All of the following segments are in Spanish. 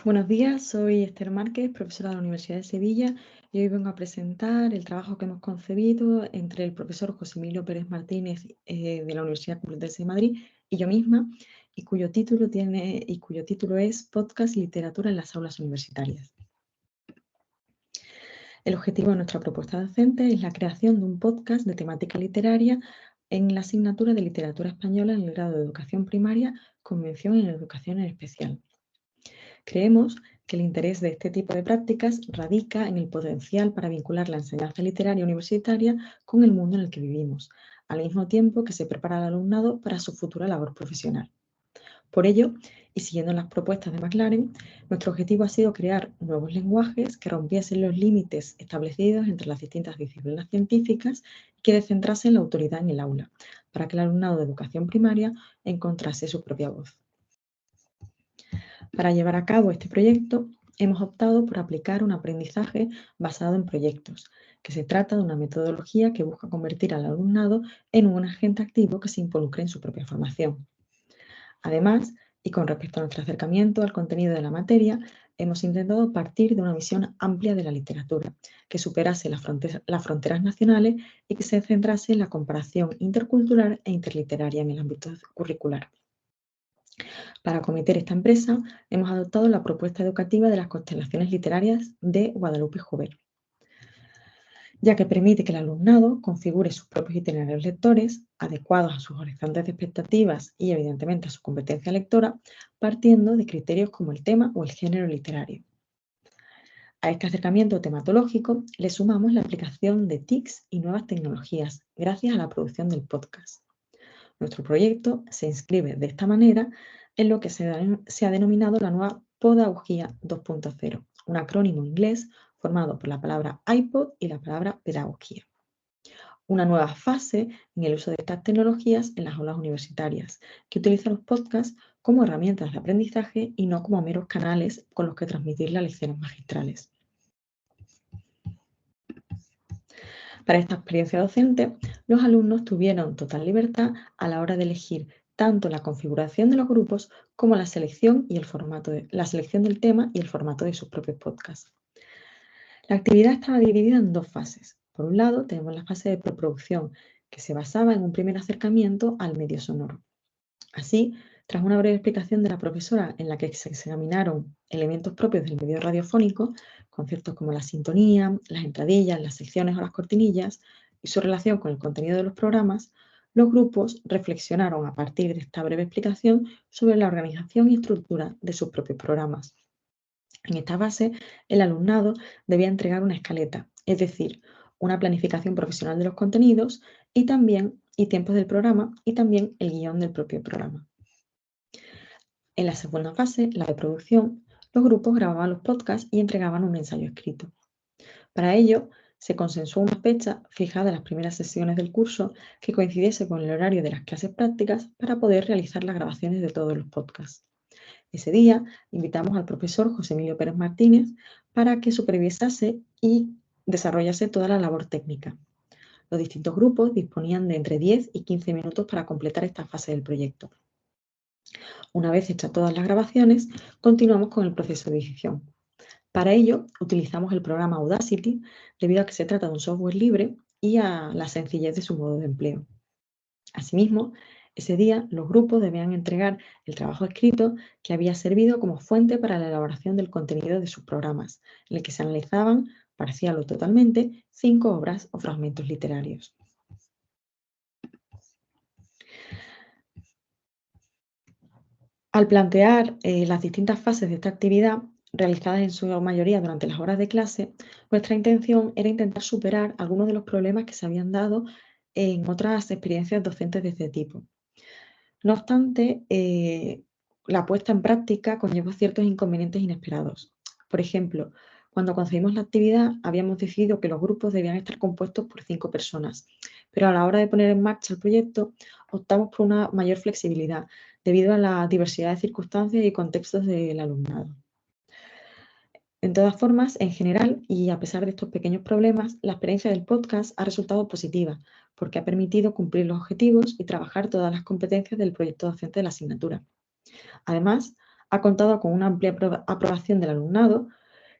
Buenos días, soy Esther Márquez, profesora de la Universidad de Sevilla, y hoy vengo a presentar el trabajo que hemos concebido entre el profesor José Emilio Pérez Martínez de la Universidad Complutense de Madrid y yo misma, y cuyo título es Podcast y Literatura en las aulas universitarias. El objetivo de nuestra propuesta docente es la creación de un podcast de temática literaria en la asignatura de Literatura Española en el grado de Educación Primaria con mención en Educación en Especial. Creemos que el interés de este tipo de prácticas radica en el potencial para vincular la enseñanza literaria universitaria con el mundo en el que vivimos, al mismo tiempo que se prepara al alumnado para su futura labor profesional. Por ello, y siguiendo las propuestas de McLaren, nuestro objetivo ha sido crear nuevos lenguajes que rompiesen los límites establecidos entre las distintas disciplinas científicas y que descentrasen la autoridad en el aula, para que el alumnado de educación primaria encontrase su propia voz. Para llevar a cabo este proyecto, hemos optado por aplicar un aprendizaje basado en proyectos, que se trata de una metodología que busca convertir al alumnado en un agente activo que se involucre en su propia formación. Además, y con respecto a nuestro acercamiento al contenido de la materia, hemos intentado partir de una visión amplia de la literatura, que superase las fronteras nacionales y que se centrase en la comparación intercultural e interliteraria en el ámbito curricular. Para acometer esta empresa, hemos adoptado la propuesta educativa de las constelaciones literarias de Guadalupe Jover, ya que permite que el alumnado configure sus propios itinerarios lectores, adecuados a sus horizontes de expectativas y, evidentemente, a su competencia lectora, partiendo de criterios como el tema o el género literario. A este acercamiento tematológico le sumamos la aplicación de TICs y nuevas tecnologías, gracias a la producción del podcast. Nuestro proyecto se inscribe de esta manera en lo que se ha denominado la nueva Podagogía 2.0, un acrónimo inglés formado por la palabra iPod y la palabra pedagogía. Una nueva fase en el uso de estas tecnologías en las aulas universitarias, que utiliza los podcasts como herramientas de aprendizaje y no como meros canales con los que transmitir las lecciones magistrales. Para esta experiencia docente, los alumnos tuvieron total libertad a la hora de elegir tanto la configuración de los grupos como la selección del tema y el formato de sus propios podcasts. La actividad estaba dividida en dos fases. Por un lado, tenemos la fase de preproducción, que se basaba en un primer acercamiento al medio sonoro. Así, tras una breve explicación de la profesora en la que se examinaron elementos propios del medio radiofónico, conceptos como la sintonía, las entradillas, las secciones o las cortinillas, y su relación con el contenido de los programas, los grupos reflexionaron a partir de esta breve explicación sobre la organización y estructura de sus propios programas. En esta fase, el alumnado debía entregar una escaleta, es decir, una planificación profesional de los contenidos y tiempos del programa y también el guión del propio programa. En la segunda fase, la de producción, los grupos grababan los podcasts y entregaban un ensayo escrito. Para ello, se consensuó una fecha fijada en las primeras sesiones del curso que coincidiese con el horario de las clases prácticas para poder realizar las grabaciones de todos los podcasts. Ese día invitamos al profesor José Emilio Pérez Martínez para que supervisase y desarrollase toda la labor técnica. Los distintos grupos disponían de entre 10 y 15 minutos para completar esta fase del proyecto. Una vez hechas todas las grabaciones, continuamos con el proceso de edición. Para ello, utilizamos el programa Audacity, debido a que se trata de un software libre y a la sencillez de su modo de empleo. Asimismo, ese día los grupos debían entregar el trabajo escrito que había servido como fuente para la elaboración del contenido de sus programas, en el que se analizaban, parcial o totalmente, 5 obras o fragmentos literarios. Al plantear las distintas fases de esta actividad, realizadas en su mayoría durante las horas de clase, nuestra intención era intentar superar algunos de los problemas que se habían dado en otras experiencias docentes de este tipo. No obstante, la puesta en práctica conlleva ciertos inconvenientes inesperados. Por ejemplo, cuando concebimos la actividad, habíamos decidido que los grupos debían estar compuestos por 5 personas, pero a la hora de poner en marcha el proyecto, optamos por una mayor flexibilidad, debido a la diversidad de circunstancias y contextos del alumnado. De todas formas, en general, y a pesar de estos pequeños problemas, la experiencia del podcast ha resultado positiva, porque ha permitido cumplir los objetivos y trabajar todas las competencias del proyecto docente de la asignatura. Además, ha contado con una amplia aprobación del alumnado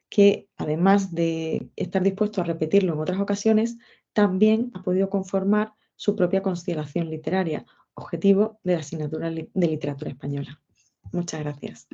que, además de estar dispuesto a repetirlo en otras ocasiones, también ha podido conformar su propia constelación literaria, objetivo de la asignatura de literatura española. Muchas gracias.